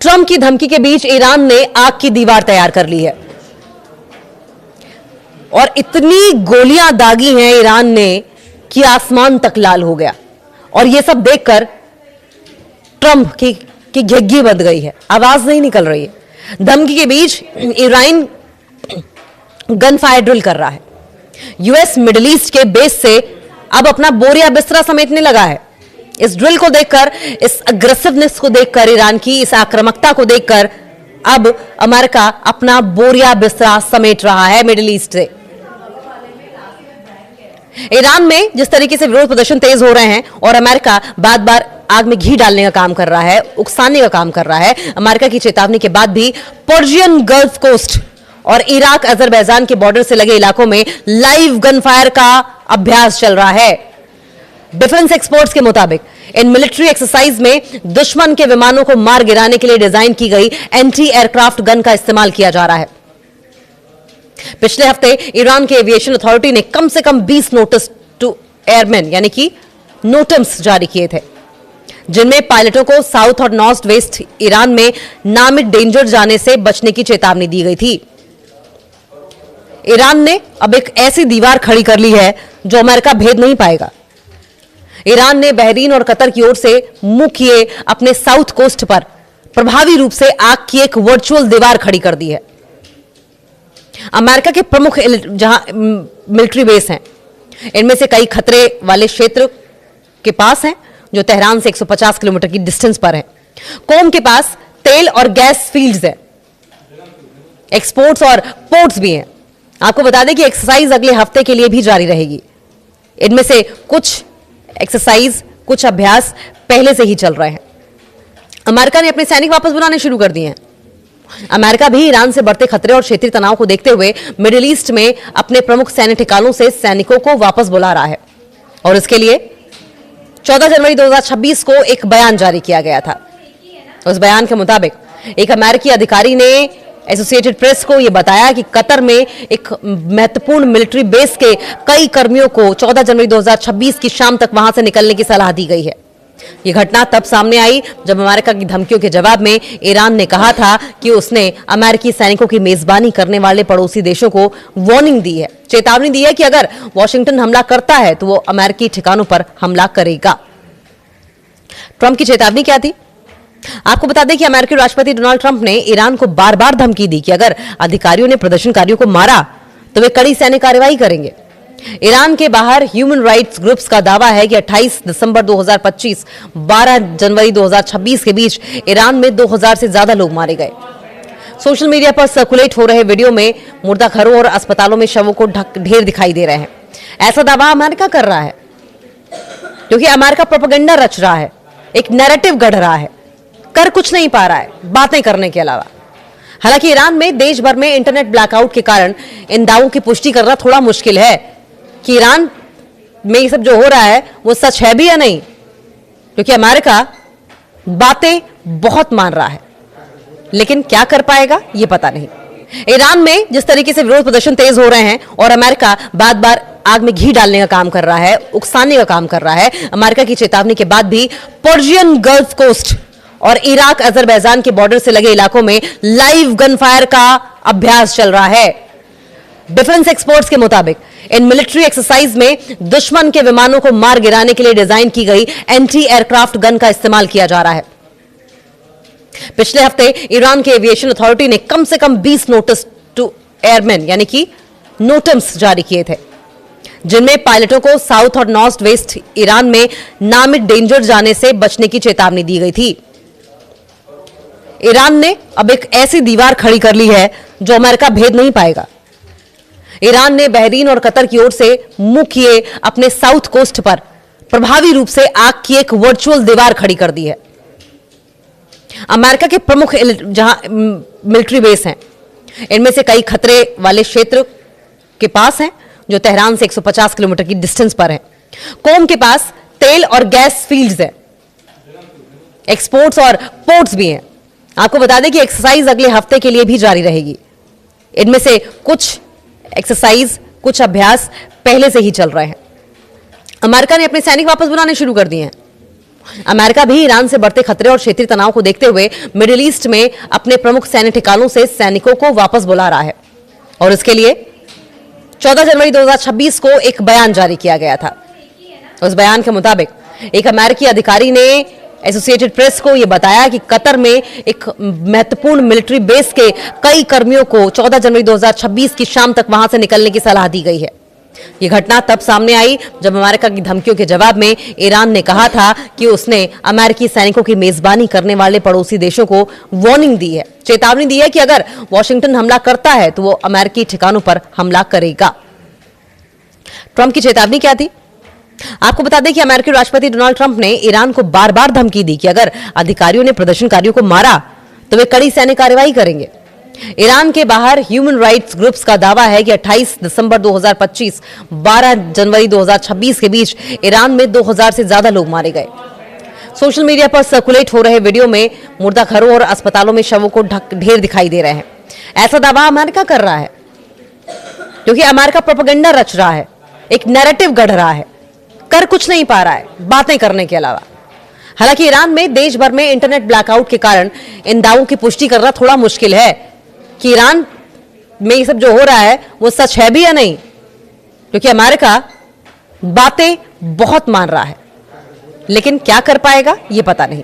Trump की धमकी के बीच ईरान ने आग की दीवार तैयार कर ली है और इतनी गोलियां दागी हैं ईरान ने कि आसमान तक लाल हो गया। और यह सब देखकर ट्रंप की घिग्गी बंध गई है, आवाज नहीं निकल रही है। धमकी के बीच ईरान गन फायर ड्रिल कर रहा है। यूएस मिडिल ईस्ट के बेस से अब अपना बोरिया बिस्तरा समेटने लगा है। इस ड्रिल को देखकर, इस अग्रेसिवनेस को देखकर, ईरान की इस आक्रामकता को देखकर अब अमेरिका अपना बोरिया बिस्तरा समेट रहा है मिडिल ईस्ट से। ईरान में जिस तरीके से विरोध प्रदर्शन तेज हो रहे हैं और अमेरिका बार बार आग में घी डालने का काम कर रहा है, उकसाने का काम कर रहा है, अमेरिका की चेतावनी के बाद भी पर्शियन गल्फ कोस्ट और इराक अजरबैजान के बॉर्डर से लगे इलाकों में लाइव गन फायर का अभ्यास चल रहा है। डिफेंस एक्सपर्ट्स के मुताबिक इन मिलिट्री एक्सरसाइज में दुश्मन के विमानों को मार गिराने के लिए डिजाइन की गई एंटी एयरक्राफ्ट गन का इस्तेमाल किया जा रहा है। पिछले हफ्ते ईरान के एविएशन अथॉरिटी ने कम से कम 20 नोटिस टू एयरमैन यानी कि नोटम्स जारी किए थे, जिनमें पायलटों को साउथ और नॉर्थ वेस्ट ईरान में नामित डेंजर जाने से बचने की चेतावनी दी गई थी। ईरान ने अब एक ऐसी दीवार खड़ी कर ली है जो अमेरिका भेद नहीं पाएगा। ईरान ने बहरीन और कतर की ओर से मुंह किए अपने साउथ कोस्ट पर प्रभावी रूप से आग की एक वर्चुअल दीवार खड़ी कर दी है। अमेरिका के प्रमुख जहां मिलिट्री बेस हैं, इनमें से कई खतरे वाले क्षेत्र के पास हैं जो तेहरान से 150 किलोमीटर की डिस्टेंस पर है। कोम के पास तेल और गैस फील्ड्स हैं, एक्सपोर्ट्स और पोर्ट्स भी हैं। आपको बता दें कि एक्सरसाइज अगले हफ्ते के लिए भी जारी रहेगी। इनमें से कुछ एक्सरसाइज, कुछ अभ्यास पहले से ही चल रहे हैं। अमेरिका ने अपने सैनिक वापस बुलाने शुरू कर दिए हैं। अमेरिका भी ईरान से बढ़ते खतरे और क्षेत्रीय तनाव को देखते हुए मिडिल ईस्ट में अपने प्रमुख सैन्य ठिकानों से सैनिकों को वापस बुला रहा है और इसके लिए 14 जनवरी 2026 को एक बयान जारी किया गया था। उस बयान के मुताबिक एक अमेरिकी अधिकारी ने एसोसिएटेड प्रेस को यह बताया कि कतर में एक महत्वपूर्ण मिलिट्री बेस के कई कर्मियों को 14 जनवरी 2026 की शाम तक वहां से निकलने की सलाह दी गई है। यह घटना तब सामने आई जब अमेरिका की धमकियों के जवाब में ईरान ने कहा था कि उसने अमेरिकी सैनिकों की मेजबानी करने वाले पड़ोसी देशों को वार्निंग दी है, चेतावनी दी है कि अगर वॉशिंगटन हमला करता है तो वो अमेरिकी ठिकानों पर हमला करेगा। ट्रंप की चेतावनी क्या थी? आपको बता दें कि अमेरिकी राष्ट्रपति डोनाल्ड ट्रंप ने ईरान को बार बार धमकी दी कि अगर अधिकारियों ने प्रदर्शनकारियों को मारा तो वे कड़ी सैन्य कार्रवाई करेंगे। ईरान के बाहर ह्यूमन राइट्स ग्रुप्स का दावा है कि 28 दिसंबर 2025, 12 जनवरी 2026 के बीच ईरान में 2000 से ज्यादा लोग मारे गए। सोशल मीडिया पर सर्कुलेट हो रहे वीडियो में मुर्दा घरों और अस्पतालों में शवों को ढेर दिखाई दे रहे हैं। ऐसा दावा अमेरिका कर रहा है क्योंकि अमेरिका प्रोपेगेंडा रच रहा है, एक नैरेटिव गढ़ रहा है, कर कुछ नहीं पा रहा है बातें करने के अलावा। हालांकि ईरान में देश भर में इंटरनेट ब्लैकआउट के कारण इन दावों की पुष्टि करना थोड़ा मुश्किल है कि ईरान में ये सब जो हो रहा है वो सच है भी या नहीं, क्योंकि अमेरिका बातें बहुत मान रहा है लेकिन क्या कर पाएगा ये पता नहीं। ईरान में जिस तरीके से विरोध प्रदर्शन तेज हो रहे हैं और अमेरिका बार बार आग में घी डालने का काम कर रहा है, उकसाने का काम कर रहा है, अमेरिका की चेतावनी के बाद भी पर्शियन गल्फ कोस्ट और इराक अजरबैजान के बॉर्डर से लगे इलाकों में लाइव गन फायर का अभ्यास चल रहा है। डिफेंस एक्सपर्ट्स के मुताबिक इन मिलिट्री एक्सरसाइज में दुश्मन के विमानों को मार गिराने के लिए डिजाइन की गई एंटी एयरक्राफ्ट गन का इस्तेमाल किया जा रहा है। पिछले हफ्ते ईरान के एविएशन अथॉरिटी ने कम से कम 20 नोटिस टू एयरमैन यानी कि नोटम्स जारी किए थे, जिनमें पायलटों को साउथ और नॉर्थ वेस्ट ईरान में नामित डेंजर जाने से बचने की चेतावनी दी गई थी। ईरान ने अब एक ऐसी दीवार खड़ी कर ली है जो अमेरिका भेद नहीं पाएगा। ईरान ने बहरीन और कतर की ओर से मुंह किए अपने साउथ कोस्ट पर प्रभावी रूप से आग की एक वर्चुअल दीवार खड़ी कर दी है। अमेरिका के प्रमुख जहां मिलिट्री बेस हैं, इनमें से कई खतरे वाले क्षेत्र के पास हैं जो तेहरान से 150 किलोमीटर की डिस्टेंस पर है। कोम के पास तेल और गैस फील्ड्स हैं, एक्सपोर्ट्स और पोर्ट्स भी हैं। आपको बता दें कि एक्सरसाइज अगले हफ्ते के लिए भी जारी रहेगी। इनमें से कुछ एक्सरसाइज, कुछ अभ्यास पहले से ही चल रहे हैं। अमेरिका ने अपने सैनिक वापस बुलाने शुरू कर दिए हैं। अमेरिका भी ईरान से बढ़ते खतरे और क्षेत्रीय तनाव को देखते हुए मिडिल ईस्ट में अपने प्रमुख सैन्य ठिकानों से सैनिकों को वापस बुला रहा है और इसके लिए 14 जनवरी 2026 को एक बयान जारी किया गया था। उस बयान के मुताबिक एक अमेरिकी अधिकारी ने एसोसिएटेड प्रेस को यह बताया कि कतर में एक महत्वपूर्ण मिलिट्री बेस के कई कर्मियों को 14 जनवरी 2026 की शाम तक वहां से निकलने की सलाह दी गई है। यह घटना तब सामने आई जब अमेरिका की धमकियों के जवाब में ईरान ने कहा था कि उसने अमेरिकी सैनिकों की मेजबानी करने वाले पड़ोसी देशों को वार्निंग दी है, चेतावनी दी है कि अगर वॉशिंगटन हमला करता है तो वो अमेरिकी ठिकानों पर हमला करेगा। ट्रंप की चेतावनी क्या थी? आपको बता दें कि अमेरिकी राष्ट्रपति डोनाल्ड ट्रंप ने ईरान को बार बार धमकी दी कि अगर अधिकारियों ने प्रदर्शनकारियों को मारा तो वे कड़ी सैन्य कार्रवाई करेंगे। ईरान के बाहर ह्यूमन राइट्स ग्रुप्स का दावा है कि 28 दिसंबर 2025 12 जनवरी 2026 के बीच ईरान में 2000 से ज्यादा लोग मारे गए। सोशल मीडिया पर सर्कुलेट हो रहे वीडियो में मुर्दा घरों और अस्पतालों में शवों को ढेर दिखाई दे रहे हैं। ऐसा दावा अमेरिका कर रहा है क्योंकि अमेरिका प्रोपेगेंडा रच रहा है, एक नैरेटिव गढ़ रहा है, कर कुछ नहीं पा रहा है बातें करने के अलावा। हालांकि ईरान में देश भर में इंटरनेट ब्लैकआउट के कारण इन दावों की पुष्टि करना थोड़ा मुश्किल है कि ईरान में ये सब जो हो रहा है वो सच है भी या नहीं, क्योंकि अमेरिका बातें बहुत मान रहा है लेकिन क्या कर पाएगा ये पता नहीं।